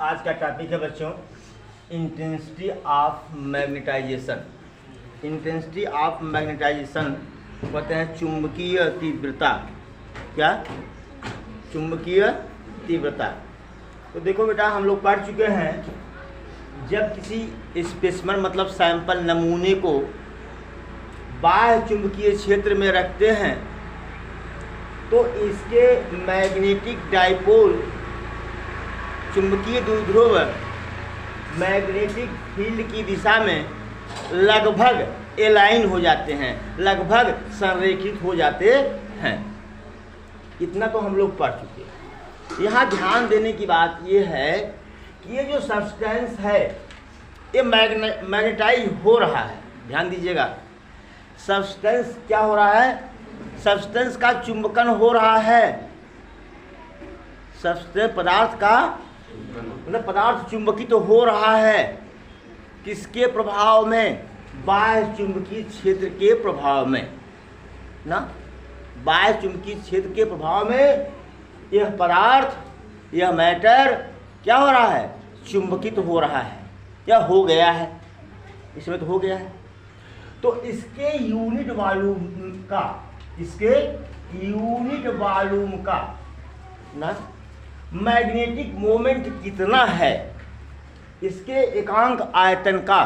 आज का टॉपिक है बच्चों intensity of magnetisation. Intensity of magnetisation कहते हैं चुंबकीय तीव्रता। क्या? चुंबकीय तीव्रता। तो देखो बेटा, हम लोग पढ़ चुके हैं जब किसी स्पेसिमेन मतलब सैंपल नमूने को बाह्य चुंबकीय क्षेत्र में रखते हैं तो इसके मैग्नेटिक डाइपोल चुंबकीय द्विध्रुव मैग्नेटिक फील्ड की दिशा में लगभग एलाइन हो जाते हैं, लगभग संरेखित हो जाते हैं। इतना तो हम लोग पढ़ चुके हैं। यहाँ ध्यान देने की बात ये है कि ये जो सब्सटेंस है ये मैग्नेटाइज हो रहा है। ध्यान दीजिएगा, सब्सटेंस क्या हो रहा है? सब्सटेंस का चुंबकन हो रहा है। सब्सटेंस पदार्थ का मतलब पदार्थ चुंबकित तो हो रहा है। किसके प्रभाव में? बाह्य चुंबकीय क्षेत्र के प्रभाव में ना। बाह्य चुंबकीय क्षेत्र के प्रभाव में यह पदार्थ, यह मैटर क्या हो रहा है? चुंबकित हो रहा है या हो गया है। इसमें तो हो गया है। तो इसके यूनिट वॉल्यूम का ना मैग्नेटिक मोमेंट कितना है, इसके एकांक आयतन का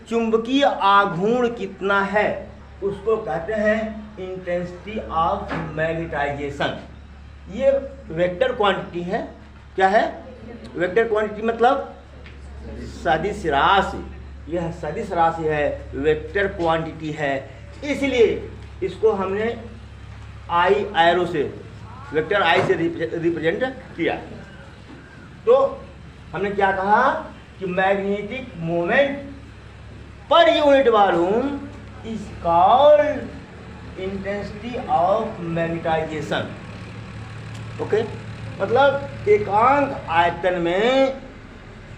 चुंबकीय आघूर्ण कितना है, उसको कहते हैं इंटेंसिटी ऑफ मैग्नेटाइजेशन। ये वेक्टर क्वांटिटी है। क्या है? वेक्टर क्वांटिटी मतलब सदिश राशि। यह सदिश राशि है, वेक्टर क्वांटिटी है। इसलिए इसको हमने आई एरो से, वेक्टर आई से रिप्रेजेंट किया। तो हमने क्या कहा कि magnetic moment per unit volume is called intensity of magnetisation. Okay, मतलब एकांक आयतन में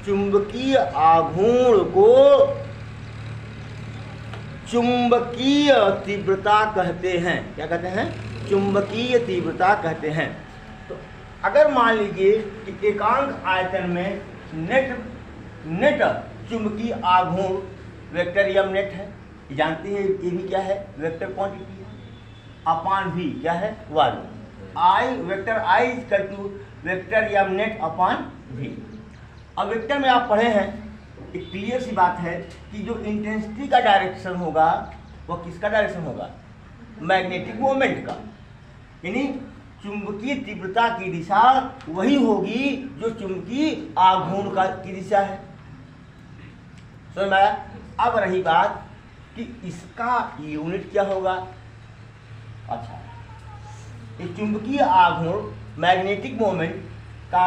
चुंबकीय आघूर्ण को चुंबकीय तीव्रता कहते हैं। क्या कहते हैं? चुंबकीय तीव्रता कहते हैं। तो अगर मान लीजिए कि एकांक आयतन में नेट चुंबकीय आघूर्ण वेक्टर एम नेट है, जानती है ये भी क्या है? वेक्टर क्वांटिटी है अपान भी क्या है? Volume. I vector I equal to vector M net upon V. अब वेक्टर में आप पढ़े हैं, एक क्लियर सी बात है कि जो इंटेंसिटी का डायरेक्शन होगा वह किसका डायरेक्शन होगा? मैग्नेटिक मोमेंट का। यानी चुंबकीय तीव्रता की दिशा वही होगी जो चुंबकीय आघूर्ण की दिशा है। समझ में आया? अब रही बात कि इसका यूनिट क्या होगा। अच्छा, ये चुंबकीय आघूर्ण मैग्नेटिक मोमेंट का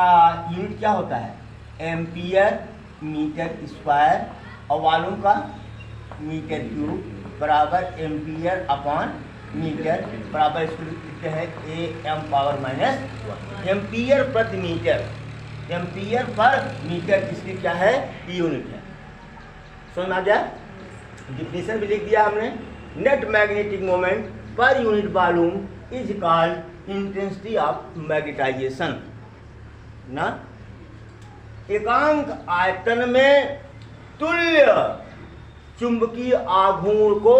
यूनिट क्या होता है? एम्पियर मीटर स्क्वायर और वॉल्यूम का मीटर क्यूब बराबर एम्पियर अपॉन मीटर बराबर इसको लिखते हैं AM पावर -1 एम्पियर प्रति मीटर। एम्पियर पर मीटर इसकी क्या है? यूनिट है। समझ में आ गया? डिफिनेशन भी लिख दिया हमने। Net magnetic moment per unit volume is called intensity of magnetisation ना। एकांक आयतन में तुल्य चुंबकीय आघूर्ण को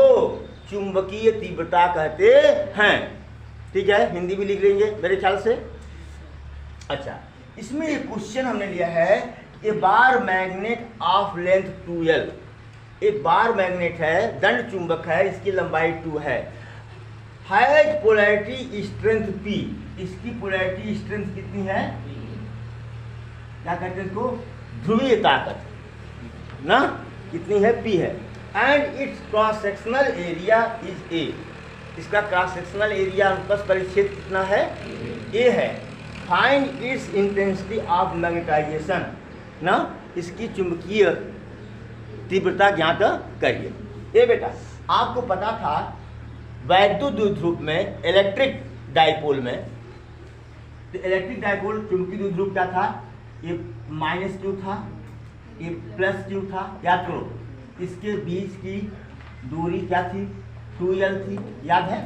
चुंबकीय तीव्रता कहते हैं। ठीक है, हिंदी भी लिख लेंगे मेरे ख्याल से। अच्छा, इसमें एक क्वेश्चन हमने लिया है, a bar magnet of length 2L। एक बार मैग्नेट है, दंड चुंबक है, इसकी लंबाई 2 है, हैज पोलैरिटी स्ट्रेंथ P। इसकी पोलैरिटी स्ट्रेंथ कितनी है? क्या कहते हैं इसको? ध्रुवीय ताकत ना। कितनी है? P है। And it's cross sectional area is A। इसका क्रॉस सेक्शनल एरिया अनुप्रस्थ परिच्छेद कितना है? A है। Find its intensity of magnetisation ना। इसकी चुंबकीय तीव्रता ज्ञात करिए। ये बेटा, आपको पता था वैद्युत द्विध्रुव में, इलेक्ट्रिक डाइपोल में, तो इलेक्ट्रिक डाइपोल चुंबकीय द्विध्रुव क्या था? ये -q था, ये +q था। याद करो, इसके बीच की दूरी क्या थी? 2L थी। याद है?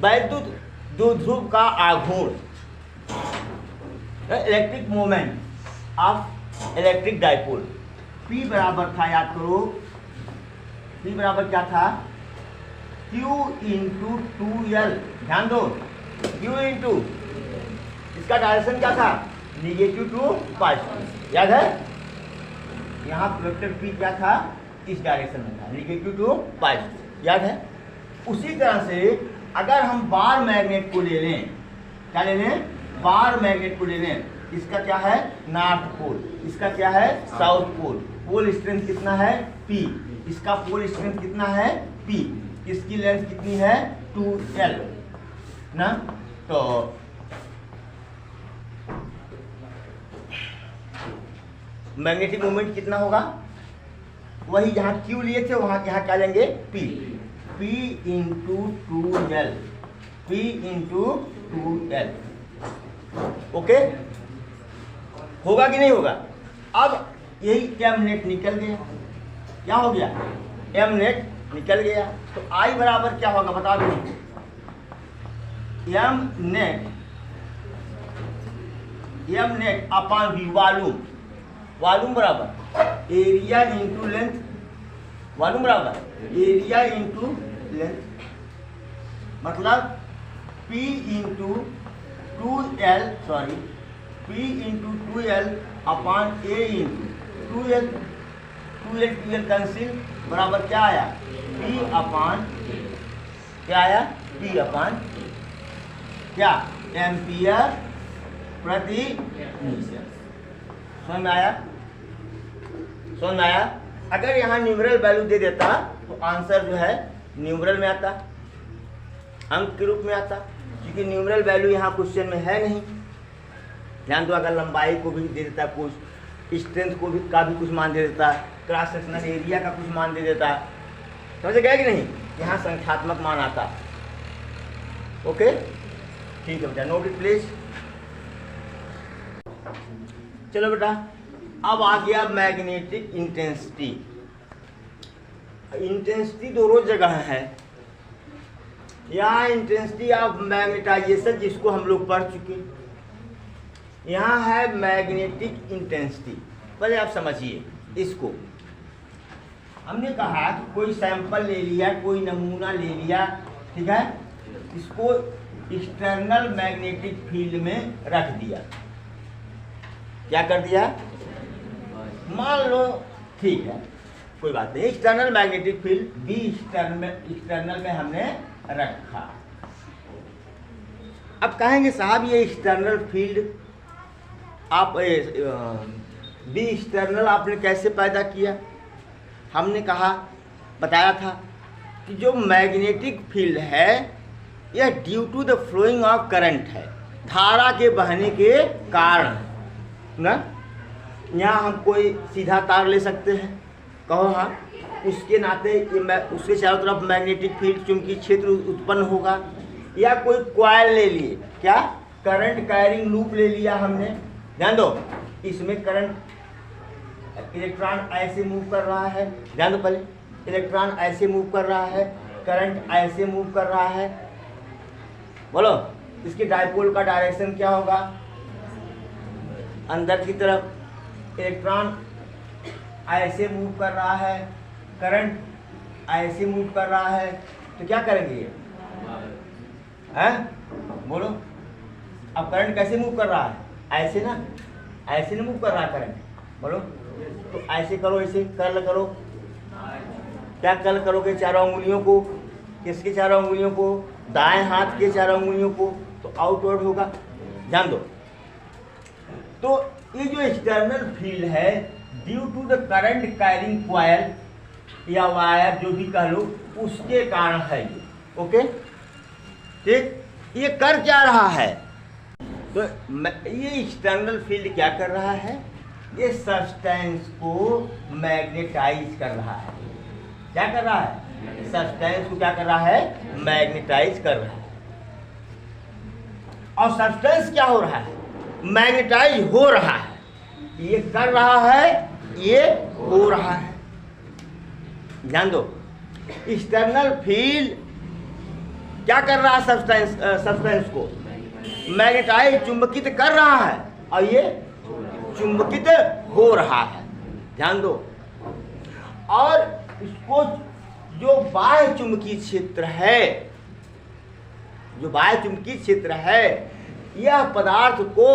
वैद्युत द्विध्रुव का आघूर्ण, electric moment of electric dipole. P बराबर था, याद करो, P बराबर क्या था, Q इंटू 2L। ध्यान दो, Q इंटू, इसका डायरेक्शन क्या था, निगेटिव टू पॉजिटिव, याद है। यहाँ वेक्टर P क्या था, इस डायरेक्शन में था, निगेटिव टू पॉजिटिव, याद है। उसी तरह से अगर हम बार मैग्नेट को ले लें, क्या ले लें, बार मैग्नेट को ले लें, इसका क्या है, नॉर्थ पोल, इसका क्या है, साउथ पोल, पोल स्ट्रेंथ कितना है, P, इसका पोल स्ट्रेंथ कितना है, P, इसकी लेंथ कितनी है, 2L ना। तो मैग्नेटिक मोमेंट कितना होगा, वही जहां Q लिए थे वहां यहाँ क्या लेंगे, P into 2L, P into 2L। Okay, होगा कि नहीं होगा। अब यही एम नेट निकल गया, क्या हो गया, एम नेट निकल गया। तो आई बराबर क्या होगा बता दो, M net upon V, volume बराबर एरिया इंटू लेंथ, वॉल्यूम बराबर एरिया इंटू लेंथ, मतलब P into 2L, sorry P into 2L upon A into 2L cancel, बराबर क्या आया, P अपॉन, क्या आया, P अपॉन क्या, एम्पियर प्रति मीटर। समझ में आया, समझ में आया। अगर यहाँ न्यूमरल वैल्यू दे देता तो आंसर जो है न्यूमरल में आता, अंक के रूप में आता, क्योंकि न्यूमरल वैल्यू यहाँ क्वेश्चन में है नहीं। ध्यान दो, अगर लंबाई को भी दे देता कुछ, स्ट्रेंथ को भी का भी कुछ मान दे देता, क्रॉस सेक्शनल एरिया का कुछ मान दे देता, समझ गया कि नहीं, यहाँ संख्यात्मक मान आता। ओके, ठीक है बेटा, नोट इट प्लीज। चलो बेटा, अब आ गया मैग्नेटिक इंटेंसिटी। इंटेंसिटी दोनों जगह है, यहाँ इंटेंसिटी ऑफ मैग्नेटाइजेशन जिसको हम लोग पढ़ चुके, यहाँ है मैग्नेटिक इंटेंसिटी। पहले आप समझिए इसको, हमने कहा कि कोई सैंपल ले लिया, कोई नमूना ले लिया, ठीक है, इसको एक्सटर्नल मैग्नेटिक फील्ड में रख दिया, क्या कर दिया, मान लो, ठीक है, कोई बात नहीं, external magnetic field B external में हमने रखा। अब कहेंगे साहब ये एक्सटर्नल फील्ड आप बी एक्सटर्नल आपने कैसे पैदा किया। हमने कहा, बताया था कि जो मैग्नेटिक फील्ड है यह due to the flowing of current है, धारा के बहने के कारण ना। यहाँ हम कोई सीधा तार ले सकते हैं, कहो हाँ, उसके नाते उसके चारों तरफ मैग्नेटिक फील्ड चुंबकीय क्षेत्र उत्पन्न होगा। या कोई कॉइल ले लिए, क्या, करंट कैरिंग लूप ले लिया हमने, ध्यान दो, इसमें करंट, इलेक्ट्रॉन ऐसे मूव कर रहा है, ध्यान दो, पहले इलेक्ट्रॉन ऐसे मूव कर रहा है, करंट ऐसे मूव कर रहा है, बोलो इसके डाइपोल का डायरेक्शन क्या होगा, अंदर की तरफ। इलेक्ट्रॉन ऐसे मूव कर रहा है, करंट ऐसे मूव कर रहा है, तो क्या करेंगे ये, हैं, बोलो। अब करंट कैसे मूव कर रहा है, ऐसे ना, ऐसे नहीं मूव कर रहा है करंट, बोलो। तो ऐसे करो, ऐसे कर्ल करो, क्या कर्ल करोगे, चारों उंगलियों को, किसके चारों उंगलियों को, दाएं हाथ के चारों उंगलियों को, तो आउटवर्ड होगा, ध्यान दो। तो ये जो एक्सटर्नल फील्ड है due to the current carrying coil या वायर जो भी कह लो, उसके कारण है ये, ओके, ठीक। ये कर क्या रहा है, तो ये एक्सटर्नल फील्ड क्या कर रहा है, ये सब्सटेंस को मैग्नेटाइज कर रहा है। क्या कर रहा है, सब्सटेंस को क्या कर रहा है, मैग्नेटाइज कर रहा है। और सब्सटेंस क्या हो रहा है, मैग्नेटाइज हो रहा है। ये कर रहा है, ये हो रहा है, ध्यान दो। एक्सटर्नल फील्ड क्या कर रहा है सब्सटेंस को मैग्नेटाइज चुंबकित कर रहा है और ये चुंबकित हो रहा है, ध्यान दो। और इसको जो बाह्य चुंबकीय क्षेत्र है, जो बाह्य चुंबकीय क्षेत्र है, यह पदार्थ को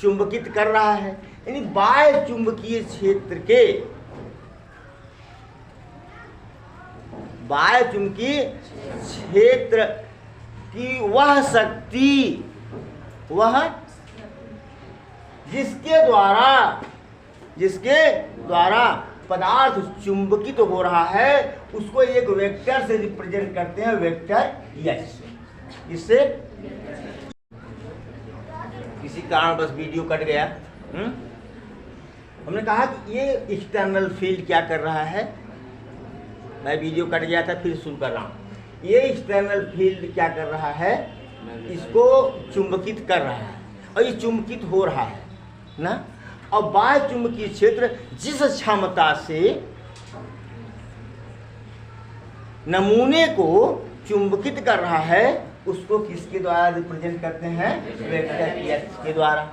चुंबकित कर रहा है। यानी बाह्य चुंबकीय क्षेत्र के, बाह्य चुंबकीय क्षेत्र की वह शक्ति, वह जिसके द्वारा पदार्थ चुंबकित हो रहा है, उसको एक वेक्टर से रिप्रेजेंट करते हैं, वेक्टर एच। इससे किसी कारण बस वीडियो कट गया। हमने कहा कि ये एक्सटर्नल फील्ड क्या कर रहा है, मैं वीडियो कट गया था फिर शुरू कर रहा हूँ। ये एक्सटर्नल फील्ड क्या कर रहा है, इसको चुंबकित कर रहा है और ये चुंबकित हो रहा है ना। और बाह्य चुंबकीय क्षेत्र जिस क्षमता से नमूने को चुंबकित कर रहा है, उसको किसके द्वारा रिप्रेजेंट करते हैं, वेक्टर एच के द्वारा।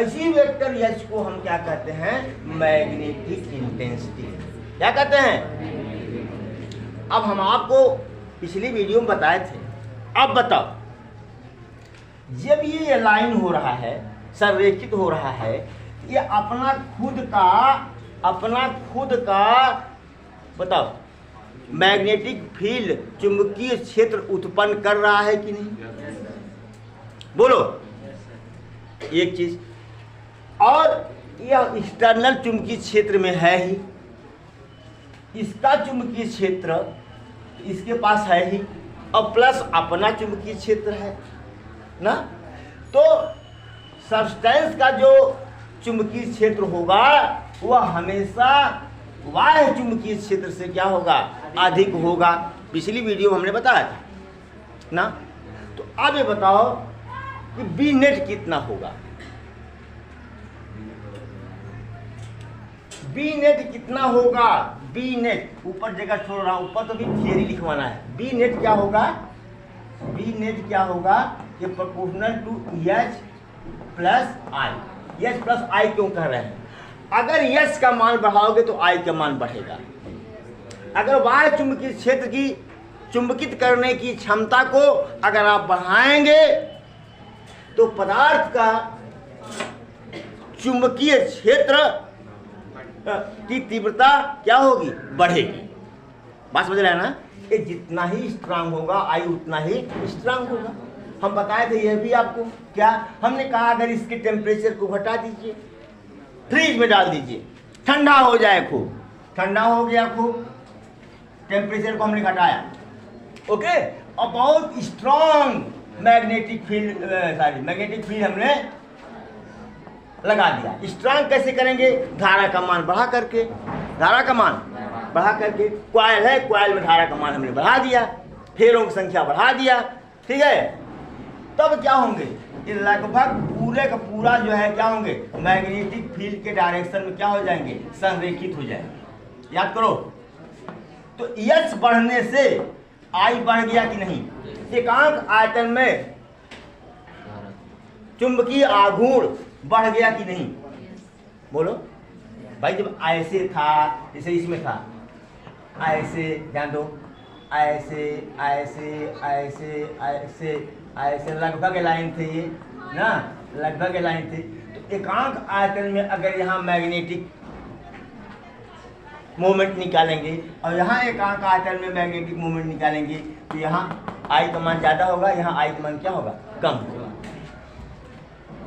इसी वेक्टर एच को हम क्या कहते हैं, मैग्नेटिक इंटेंसिटी। क्या कहते हैं? अब हम आपको पिछली वीडियो में बताए थे। अब बताओ, जब ये लाइन हो रहा है, संरेखित हो रहा है, ये अपना खुद का बताओ मैग्नेटिक फील्ड, चुंबकीय क्षेत्र उत्पन्न कर रहा है कि नहीं? बोलो एक चीज। और यह एक्सटर्नल चुंबकीय क्षेत्र में है ही, इसका चुंबकीय क्षेत्र इसके पास है ही, और प्लस अपना चुंबकीय क्षेत्र है ना। तो सब्सटेंस का जो चुंबकीय क्षेत्र होगा वह हमेशा बाह्य चुंबकीय क्षेत्र से क्या होगा, अधिक होगा। पिछली वीडियो में हमने बताया था ना। तो अब ये बताओ कि बी नेट कितना होगा, बी नेट कितना होगा। बी नेट ऊपर जगह छोड़ रहा हूं, ऊपर तो भी थियरी लिखवाना है। बी नेट क्या होगा, बी नेट क्या होगा, ये proportional to H plus I. H plus I क्यों कह रहे हैं? अगर एच का मान बढ़ाओगे तो आई का मान बढ़ेगा। अगर बाह्य चुंबकीय क्षेत्र की चुंबकित करने की क्षमता को अगर आप बढ़ाएंगे तो पदार्थ का चुंबकीय क्षेत्र की तीव्रता क्या होगी, बढ़ेगी। बात समझ रहे हैं ना। ये जितना ही स्ट्रांग होगा आई उतना ही स्ट्रांग होगा। हम बताए थे यह भी आपको। क्या हमने कहा, अगर इसके टेम्परेचर को घटा दीजिए, फ्रीज में डाल दीजिए, ठंडा हो जाए, खूब ठंडा हो गया, खूब टेम्परेचर को हमने घटाया, ओके, और बहुत स्ट्रांग मैग्नेटिक फील्ड हमने लगा दिया। स्ट्रांग कैसे करेंगे, धारा का मान बढ़ा करके, धारा का मान बढ़ा करके। क्वाइल है, क्वाइल में धारा का मान हमने बढ़ा दिया, फेरों की संख्या बढ़ा दिया, ठीक है। तब क्या होंगे, ये लगभग पूरे का पूरा जो है क्या होंगे, मैग्नेटिक फील्ड के डायरेक्शन में क्या हो जाएंगे, संरेखित हो जाएंगे। याद करो। तो एच बढ़ने से आई बढ़ गया कि नहीं। एकांक आयतन में चुंबकीय आघूर्ण बढ़ गया कि नहीं, बोलो भाई। जब ऐसे था, जैसे इसमें था, ऐसे ध्यान दो, ऐसे ऐसे ऐसे ऐसे ऐसे लगभग लाइन थे ये ना, लगभग लाइन थे। तो एकांक आयतन में अगर यहाँ मैग्नेटिक मोमेंट निकालेंगे और यहाँ एकांक आयतन में मैग्नेटिक मोमेंट निकालेंगे तो यहाँ आई का मान ज़्यादा होगा, यहाँ आई का मान क्या होगा, कम होगा,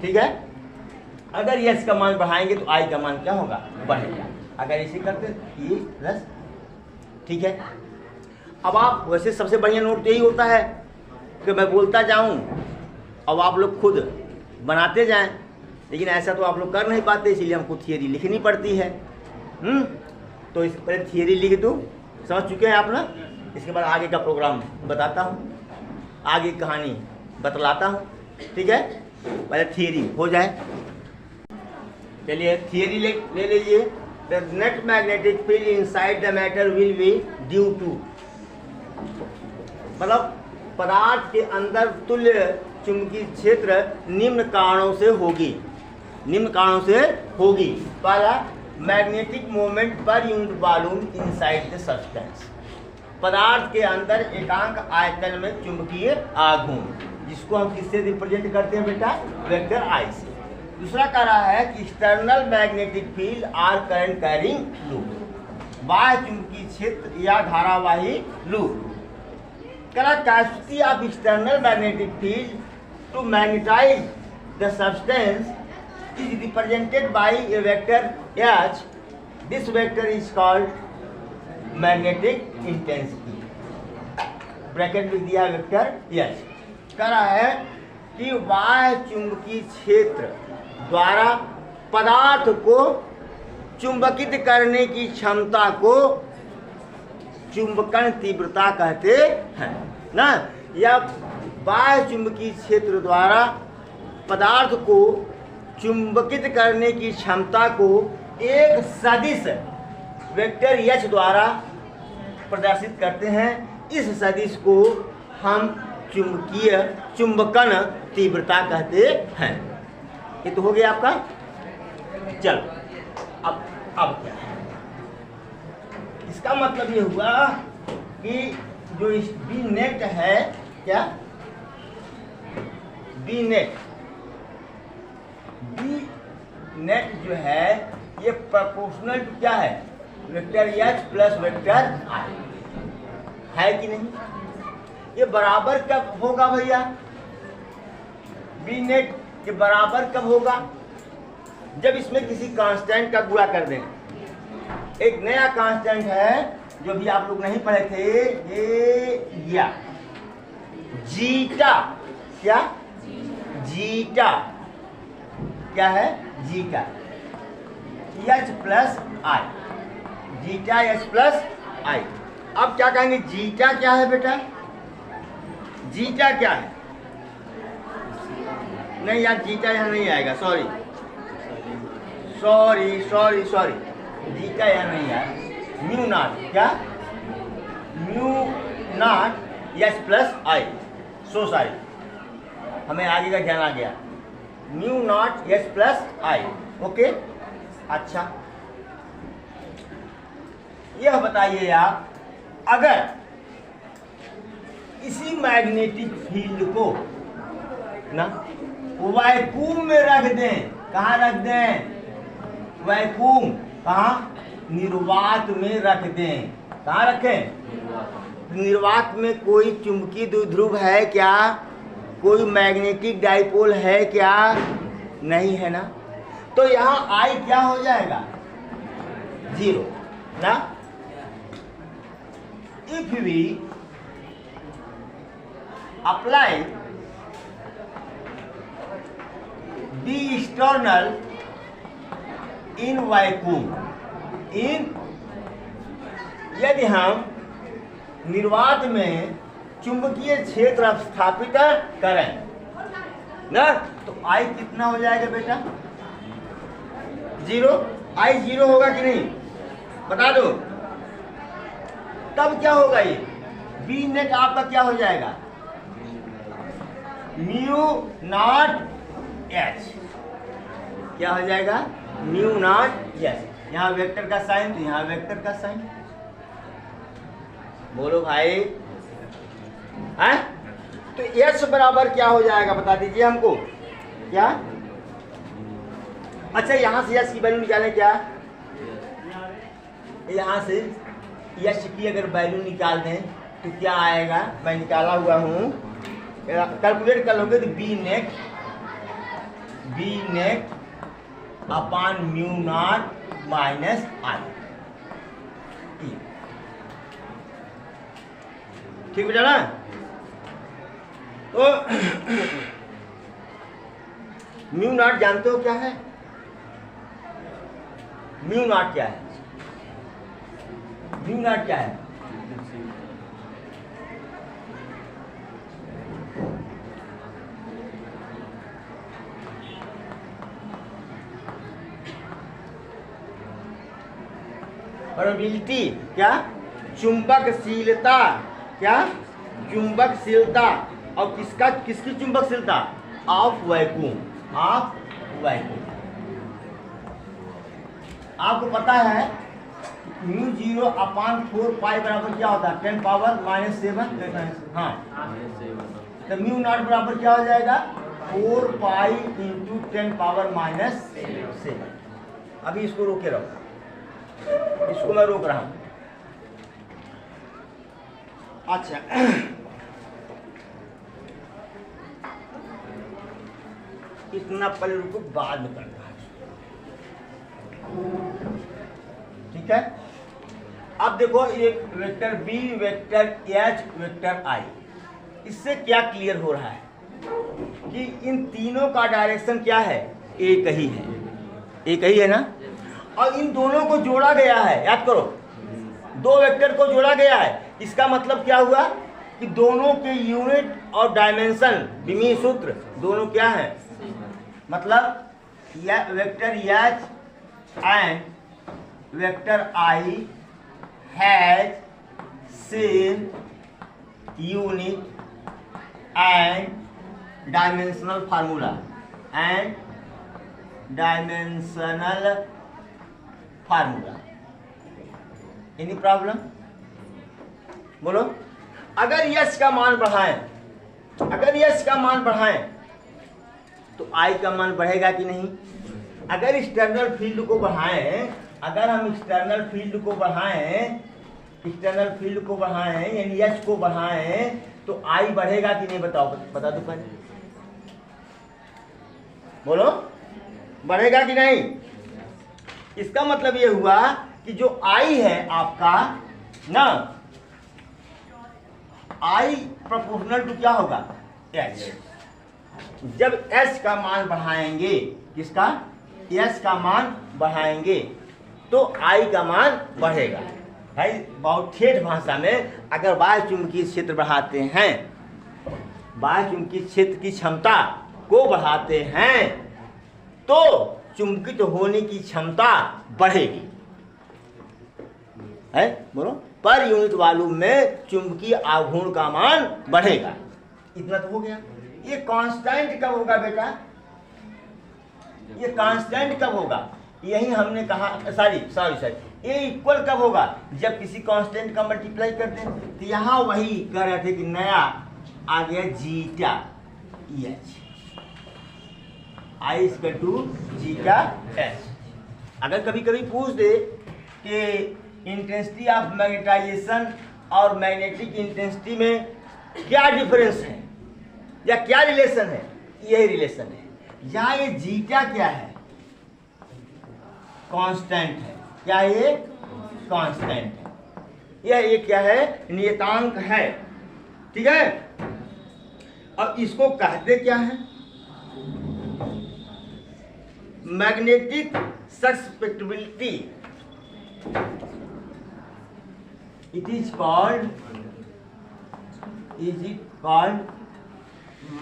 ठीक है। अगर एच का मान बढ़ाएंगे तो आई का मान क्या होगा, बढ़ेगा। अगर इसे करते ये प्लस, ठीक है। अब आप वैसे सबसे बढ़िया नोट यही होता है कि मैं बोलता जाऊं अब आप लोग खुद बनाते जाएं, लेकिन ऐसा तो आप लोग कर नहीं पाते, इसीलिए हमको थियरी लिखनी पड़ती है। तो इस पहले थियरी लिख दूँ, समझ चुके हैं आप ना। इसके बाद आगे का प्रोग्राम बताता हूँ, आगे कहानी बतलाता हूँ, ठीक है। पहले थियरी हो जाए। चलिए थियरी ले लीजिए। The net magnetic field inside the matter will be due to, मतलब पदार्थ के अंदर तुल्य चुंबकीय क्षेत्र निम्न कारणों से होगी। निम्न कारणों से होगी। पहला, magnetic moment per unit volume inside the substance, पदार्थ के अंदर एकांक आयतन में चुंबकीय आघूर्ण, जिसको हम किससे रिप्रेजेंट करते हैं बेटा? वेक्टर आई से। दूसरा कह रहा है कि external magnetic field or current carrying loop, बाह्य चुंबकीय क्षेत्र या धारावाही लूप। कह रहा capacity of external magnetic field to magnetise the substance is represented by a vector H. This vector is called magnetic intensity. Bracket में दिया वेक्टर H। कह रहा है कि बाह्य चुंबकीय क्षेत्र द्वारा पदार्थ को चुंबकित करने की क्षमता को चुंबकन तीव्रता कहते हैं ना। या बाह्य चुंबकीय क्षेत्र द्वारा पदार्थ को चुंबकित करने की क्षमता को एक सदिश वेक्टर H द्वारा प्रदर्शित करते हैं। इस सदिश को हम चुंबकन तीव्रता कहते हैं। ये तो हो गया आपका। चलो अब क्या है? इसका मतलब ये हुआ कि जो इस बी नेट है, क्या बी नेट जो है ये प्रोपोर्शनल टू क्या है? Vector H plus vector I है कि नहीं? ये बराबर कब होगा भैया? बी नेट के बराबर कब होगा? जब इसमें किसी कांस्टेंट का गुणा कर दें। एक नया कांस्टेंट है जो भी आप लोग नहीं पढ़े थे, ये या जीटा। क्या जीटा क्या है? जीटा H प्लस आई, जीटा H प्लस आई। अब क्या कहेंगे? जीटा क्या है बेटा? जीटा क्या है? नहीं यार, जीटा यहाँ नहीं आएगा, सॉरी जीटा यहाँ नहीं आया। म्यू नॉट, क्या म्यू नॉट H प्लस आई, सो सॉरी, हमें आगे का ध्यान आ गया। Mu not H plus I, okay. अच्छा, यह बताइए आप, अगर इसी मैग्नेटिक फील्ड को ना वैक्यूम में रख दें, कहाँ रख दें? वैक्यूम, कहाँ? निर्वात में रख दें। कहाँ रखें? निर्वात में कोई चुंबकीय द्विध्रुव है क्या? कोई मैग्नेटिक डाइपोल है क्या? नहीं है ना। तो यहाँ I क्या हो जाएगा? 0 ना। If we apply the external in vacuum, यदि हम निर्वात में चुंबकीय क्षेत्र स्थापित करें ना, तो I कितना हो जाएगा बेटा? 0। I 0 होगा कि नहीं? बता दो। तब क्या होगा? ये बी नेट आपका क्या हो जाएगा? Mu naught H। क्या हो जाएगा? Mu naught H। यहाँ वेक्टर का साइन तो यहाँ वेक्टर का साइन। बोलो भाई, है? तो H बराबर क्या हो जाएगा? बता दीजिए हमको। क्या? अच्छा, यहाँ से H की वैल्यू निकालें क्या? यहाँ से H की अगर वैल्यू निकाल दें तो क्या आएगा? मैं निकाला हुआ हूँ, कैलकुलेट कर लोगे तो B net upon mu naught minus I. ठीक बेटा ना। तो म्यू नॉट जानते हो क्या है? म्यू नॉट क्या है? म्यू नॉट क्या है? प्रोबेबिलिटी, क्या? चुंबकशीलता, क्या? चुंबकशीलता और किसकी चुंबकशीलता? Of vacuum, of vacuum. आपको पता है μ0/4 बराबर क्या होता है? 10⁻⁷। हाँ, तो म्यू नॉट बराबर क्या हो जाएगा? 4 पाई इंटू 10⁻⁷। अभी इसको रोके रहो, इसको मैं रोक रहा हूं। अच्छा, इतना पहले रुको, बाद में करना है, ठीक है। अब देखो, एक vector B, vector H, vector I, इससे क्या क्लियर हो रहा है कि इन तीनों का डायरेक्शन क्या है? एक ही है, एक ही है ना। और इन दोनों को जोड़ा गया है, याद करो, दो वेक्टर को जोड़ा गया है। इसका मतलब क्या हुआ कि दोनों के यूनिट और डायमेंशन, विमीय सूत्र दोनों क्या है? मतलब vector H and vector I has same unit and dimensional formula any problem? बोलो। अगर यश का मान बढ़ाएं, तो आई का मान बढ़ेगा कि नहीं? अगर एक्सटर्नल फील्ड को बढ़ाएं, यानी यश को बढ़ाएं, तो आई बढ़ेगा कि नहीं? बताओ, बता दो पहले, बोलो, बढ़ेगा कि नहीं? इसका मतलब ये हुआ कि जो आई है आपका ना, आई प्रोपोर्शनल टू क्या होगा? एच। जब एच का मान बढ़ाएंगे, किसका? एच का मान बढ़ाएंगे, तो आई का मान बढ़ेगा। भाई बहुत ठेठ भाषा में, अगर बाह्य चुंबकीय क्षेत्र बढ़ाते हैं, बाह्य चुंबकीय क्षेत्र की क्षमता को बढ़ाते हैं, तो चुंबकित होने की क्षमता बढ़ेगी, है? बोलो। पर यूनिट वॉल्यूम में चुंबकीय आघूर्ण का मान बढ़ेगा। इतना तो हो गया। ये कांस्टेंट कब होगा बेटा? ये कांस्टेंट कब होगा? यही हमने कहा, सॉरी, ये इक्वल कब होगा? जब किसी कांस्टेंट का मल्टीप्लाई कर दें। तो यहाँ वही कह रहे थे कि नया आ गया zeta H, I equal to zeta H. अगर कभी कभी पूछ दे कि इंटेंसिटी ऑफ मैग्नेटाइजेशन और मैग्नेटिक इंटेंसिटी में क्या डिफरेंस है या क्या रिलेशन है, यही रिलेशन है। यहाँ ये जीटा क्या है? कांस्टेंट है। क्या ये? कांस्टेंट है। यह एक क्या है? नियतांक है, ठीक है। अब इसको कहते क्या है? Magnetic susceptibility. It is called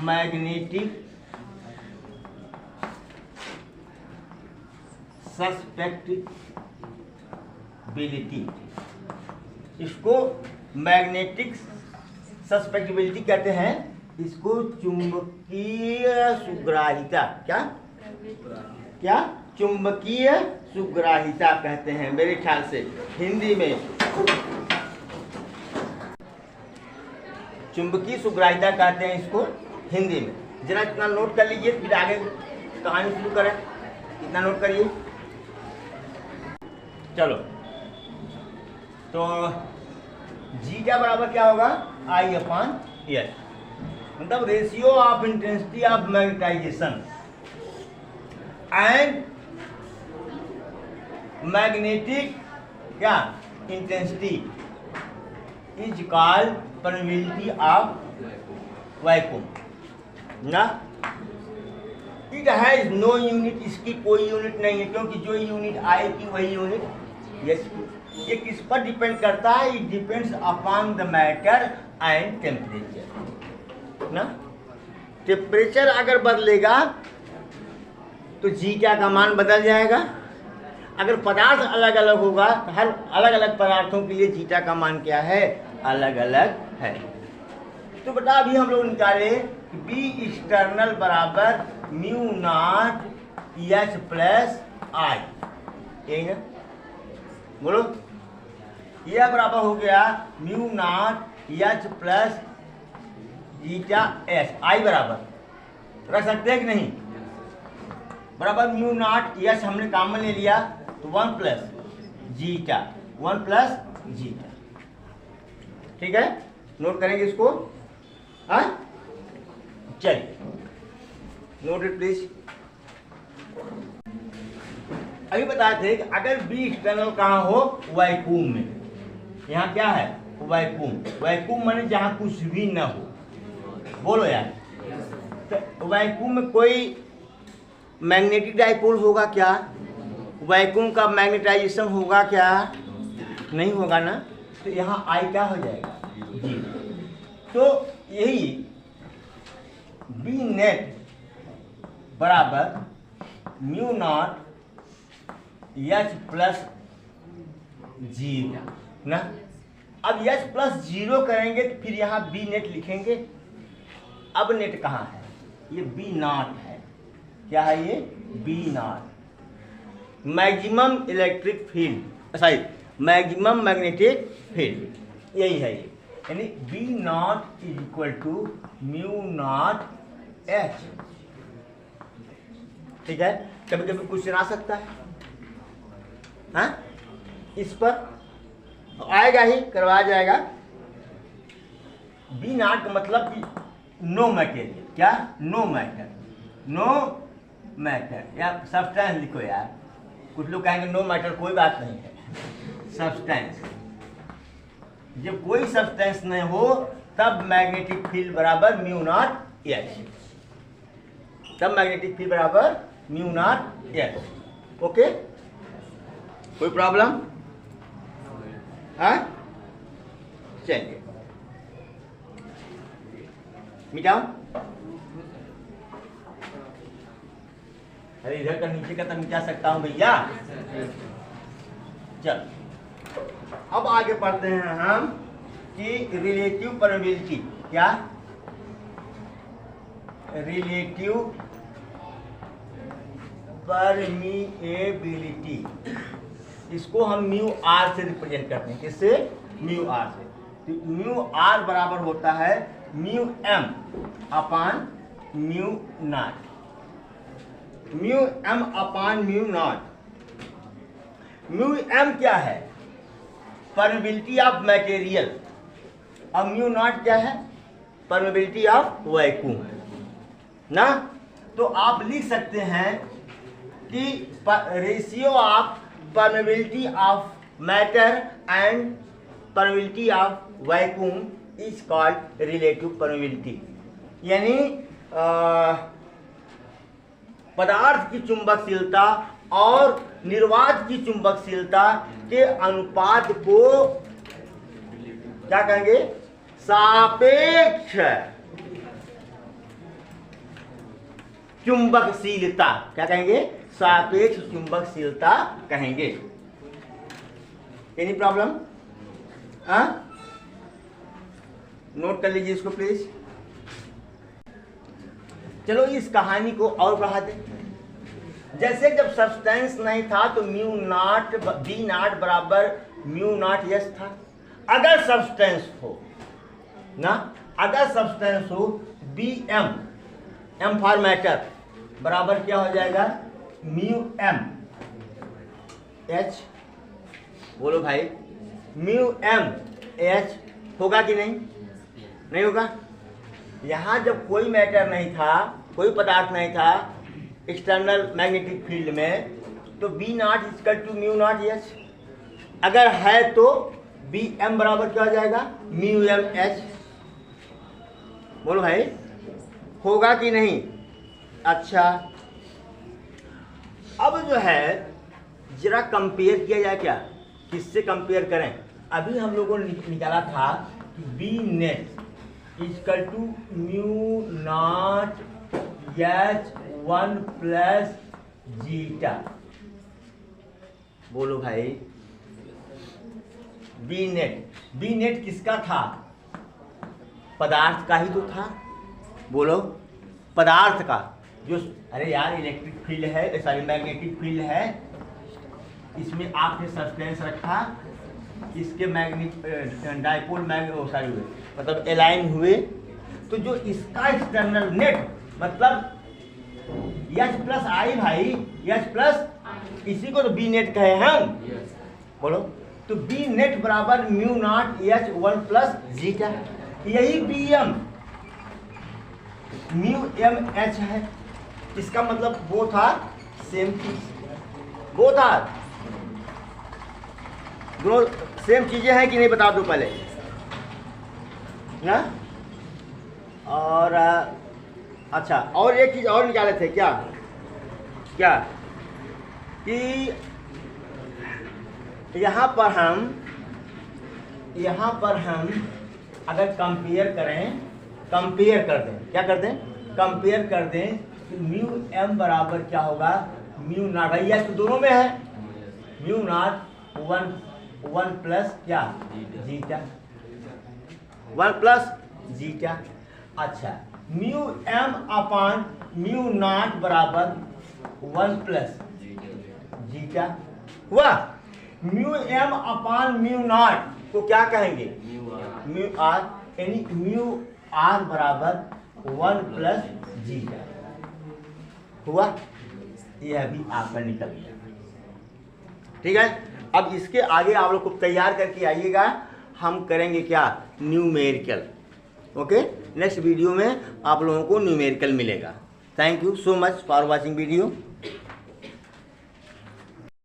magnetic susceptibility. इसको मैग्नेटिक सस्पेक्टिबिलिटी कहते हैं। इसको चुंबकीय सुग्राहिता, क्या चुंबकीय सुग्राहिता कहते हैं मेरे ख्याल से हिंदी में। चुंबकीय सुग्राहिता कहते हैं इसको हिंदी में। जरा इतना नोट कर लीजिए, फिर आगे कहानी शुरू करें। इतना नोट करिए। चलो, तो जी क्या बराबर क्या होगा? आई अपॉन एच, मतलब ratio of intensity of magnetization and magnetic क्या intensity is called permeability of vacuum ना। इट हैज नो यूनिट, इसकी कोई यूनिट नहीं है, क्योंकि जो यूनिट आएगी वही यूनिट यस की। ये किस पर डिपेंड करता है? It depends upon the matter and temperature ना। टेम्परेचर अगर बदलेगा तो जी क्या का मान बदल जाएगा। अगर पदार्थ अलग अलग होगा तो हर अलग अलग पदार्थों के लिए जीटा का मान क्या है? अलग अलग है। तो बेटा अभी हम लोग निकाले कि बी एक्सटर्नल बराबर mu naught H plus I, यही ना, बोलो। यह बराबर हो गया mu naught H plus zeta H, I बराबर रख सकते हैं कि नहीं, बराबर म्यू नॉट एच हमने काम में ले लिया तो 1 प्लस जीटा, 1 प्लस जीटा, ठीक है, नोट करेंगे इसको। हाँ चलिए नोट इट प्लीज। अभी बताए थे कि अगर बी एक्सटर्नल कहाँ हो, वैक्यूम में, यहाँ क्या है वैक्यूम, वैक्यूम माने जहाँ कुछ भी न हो, बोलो यार। तो वैक्यूम में कोई मैग्नेटिक डाइपोल होगा क्या, वैक्यूम का मैग्नेटाइजेशन होगा क्या, नहीं होगा ना, तो यहाँ आई क्या हो जाएगा जी। तो यही बी नेट बराबर mu naught H plus zero ना। अब एच प्लस जीरो करेंगे तो फिर यहाँ बी नेट लिखेंगे। अब नेट कहाँ है, ये बी नॉट है, क्या है ये B naught, maximum electric field, sorry maximum magnetic field, यही है ये, यानी B naught is equal to mu naught H, ठीक है। कभी कभी क्वेश्चन आ सकता है, हाँ इस पर आएगा ही, करवाया जाएगा। बी नॉट का मतलब कि नो मैटेरियल, क्या नो मैटर, नो मैटर या सब्सटेंस लिखो यार, कुछ लोग कहेंगे नो मैटर, कोई बात नहीं है, सब्सटेंस, जब कोई सब्सटेंस नहीं हो तब मैग्नेटिक फील्ड बराबर म्यू नॉट एच, तब मैग्नेटिक फील्ड बराबर म्यू नॉट एच, ओके, कोई प्रॉब्लम? हाँ चलिए मिटाओ, अरे इधर का नीचे का तो मिटा सकता हूं भैया। चल अब आगे पढ़ते हैं हम कि रिलेटिव परमेबिलिटी, क्या रिलेटिव परमिएबिलिटी, इसको हम म्यू आर से रिप्रेजेंट करते हैं, किससे, म्यू आर से। तो म्यू आर बराबर होता है म्यू एम अपान म्यू नॉट, म्यू एम अपान म्यू नॉट। म्यू एम क्या है, परमेबिलिटी ऑफ मटेरियल, और म्यू नॉट क्या है, परमेबिलिटी ऑफ वैक्यूम ना। तो आप लिख सकते हैं कि ratio of permeability of matter and permeability of vacuum is called relative permeability, यानी पदार्थ की चुंबकशीलता और निर्वात की चुंबकशीलता के अनुपात को क्या कहेंगे, सापेक्ष चुंबकशीलता, क्या कहेंगे, सापेक्ष चुंबकशीलता कहेंगे। Any problem? हाँ नोट कर लीजिए इसको प्लीज। चलो इस कहानी को और बढ़ा दें। जैसे जब सब्सटेंस नहीं था तो म्यू नॉट बी नॉट बराबर म्यू नॉट एच था। अगर सब्सटेंस हो ना, अगर सब्सटेंस हो B M, M for matter बराबर क्या हो जाएगा, म्यू एम एच, बोलो भाई, म्यू एम एच होगा कि नहीं, नहीं होगा। यहाँ जब कोई मैटर नहीं था, कोई पदार्थ नहीं था एक्सटर्नल मैग्नेटिक फील्ड में, तो B naught equal to mu naught H. अगर है तो बी एम बराबर क्या हो जाएगा, म्यू एम एच। बोलो भाई होगा कि नहीं। अच्छा अब जो है जरा कंपेयर किया जाए, क्या किससे कंपेयर करें। अभी हम लोगों ने निकाला था कि B net equal to mu naught H 1 plus zeta. बोलो भाई बी नेट किसका था, पदार्थ का ही तो था, बोलो पदार्थ का जो, अरे यार इलेक्ट्रिक फील्ड है, सॉरी मैग्नेटिक फील्ड है, इसमें आपने सस्पेंस रखा, इसके डाइपोल सॉरी हुए मतलब एलाइन हुए, तो जो इसका एक्सटर्नल नेट मतलब H+I भाई, H+ इसी को तो बी नेट कहे हम, बोलो तो बी नेट बराबर μ0H1 + जीटा, यही Bm μmH है। इसका मतलब वो था सेम चीज, वो था दोनों सेम चीजें हैं कि नहीं बता दो पहले ना। और अच्छा, और एक चीज और निकाले थे क्या क्या कि यहाँ पर हम अगर कंपेयर कर दें, क्या कर दें, कंपेयर कर दें तो μm बराबर क्या होगा, μ0 भाई यह तो दोनों में है, μ0 1 प्लस क्या जीटा, 1 प्लस जीटा। अच्छा μm/μ0 बराबर 1 प्लस जीटा हुआ। μm/μ0 को क्या कहेंगे, μr, यानी μr बराबर 1 प्लस जीटा हुआ। यह भी आपका निकल गया, ठीक है। अब इसके आगे आप लोग को तैयार करके आइएगा, हम करेंगे क्या, न्यूमेरिकल। ओके, नेक्स्ट वीडियो में आप लोगों को न्यूमेरिकल मिलेगा। Thank you so much for watching video.